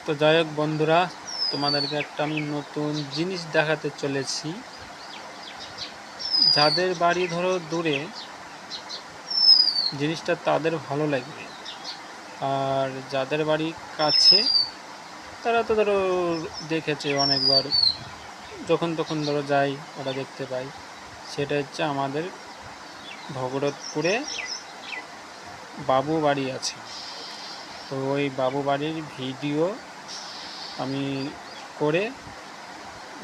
তো যাই হোক বন্ধুরা, তোমাদেরকে একটা আমি নতুন জিনিস দেখাতে চলেছি। যাদের বাড়ি ধরো দূরে, জিনিসটা তাদের ভালো লাগবে, আর যাদের বাড়ি কাছে তারা তো ধরো দেখেছে অনেকবার, যখন তখন ধরো যাই ওরা দেখতে পাই। সেটা হচ্ছে আমাদের ভগরতপুরে বাবু বাড়ি আছে। তো ওই বাবু বাড়ির ভিডিও আমি করে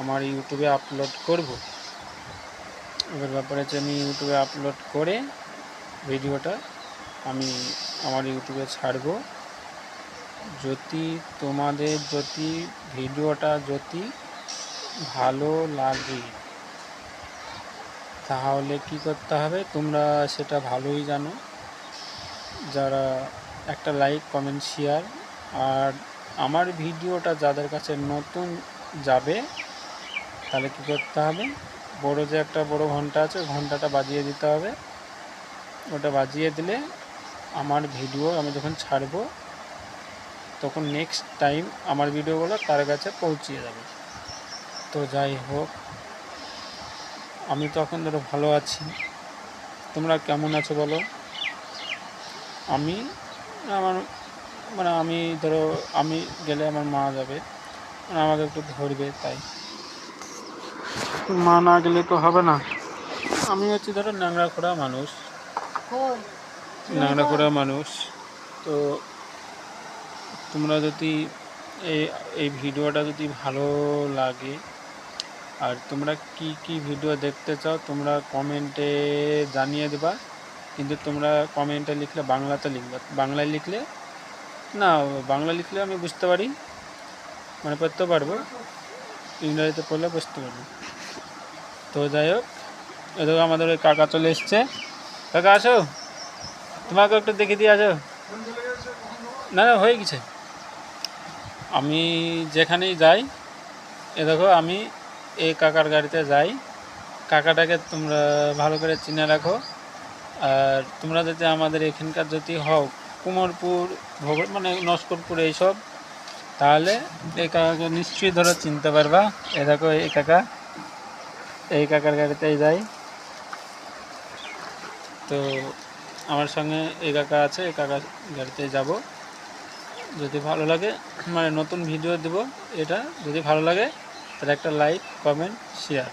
আমার ইউটিউবে আপলোড করব। এবার ব্যাপার হচ্ছে আমি ইউটিউবে আপলোড করে ভিডিওটা আমি আমার ইউটিউবে ছাড়ব। তোমাদের ভিডিওটা যদি ভালো লাগে তাহলে কি করতে হবে, তোমরা সেটা ভালোই জানো, যারা একটা লাইক, কমেন্ট, শেয়ার। আর আমার ভিডিওটা যাদের কাছে নতুন যাবে তাহলে কি করতে হবে, একটা বড় ঘন্টা আছে, ঘন্টাটা বাজিয়ে দিতে হবে। ওটা বাজিয়ে দিলে আমার ভিডিও আমি যখন ছাড়বো তখন নেক্সট টাইম আমার ভিডিওগুলো তার কাছে পৌঁছিয়ে যাবে। তো যাই হোক, আমি তো এখন ধরো ভালো আছি, তোমরা কেমন আছো বলো। আমি ধরো আমি গেলে আমার মা যাবে, আমাকে একটু ধরবে, তাই মা না গেলে তো হবে না। আমি হচ্ছে ধরো ন্যাংরা খোড়া মানুষ। তো তোমরা যদি এই ভিডিওটা যদি ভালো লাগে, আর তোমরা কি ভিডিও দেখতে চাও তোমরা কমেন্টে জানিয়ে দেবা। কিন্তু তোমরা কমেন্টে লিখলে বাংলাতে লিখবে, বাংলায় লিখলে না, বাংলা লিখলে আমি বুঝতে পারি, মানে পড়তে পারবো, ইংরাজিতে পড়লে বুঝতে পারবো। তো যাই হোক, এদিকে আমাদের ওই কাকা চলে এসছে। কাকা আসো, তোমাকে একটু দেখে দিয়ে আসো। না হয়ে গেছে। আমি যেখানেই যাই, দেখো আমি এই কাকার গাড়িতে যাই। কাকাটাকে তোমরা ভালো করে চিনে রাখো। আর তোমরা যদি আমাদের এখানকার যদি হও, কুমোরপুর, মানে নস্করপুর এইসব, তাহলে এই কাকাকে নিশ্চয়ই ধরো চিনতে পারবা। দেখো এই কাকার গাড়িতেই যাই। তো আমার সঙ্গে এই কাকা আছে, এই কাকার গাড়িতেই যাব। যদি ভালো লাগে, মানে নতুন ভিডিও দেব, এটা যদি ভালো লাগে তাহলে একটা লাইক, কমেন্ট, শেয়ার।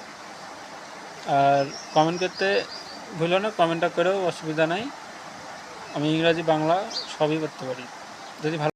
আর কমেন্ট করতে ভুলো না, কমেন্টটা করেও অসুবিধা নাই। আমি ইংরাজি, বাংলা সবই করতে পারি। যদি ভালো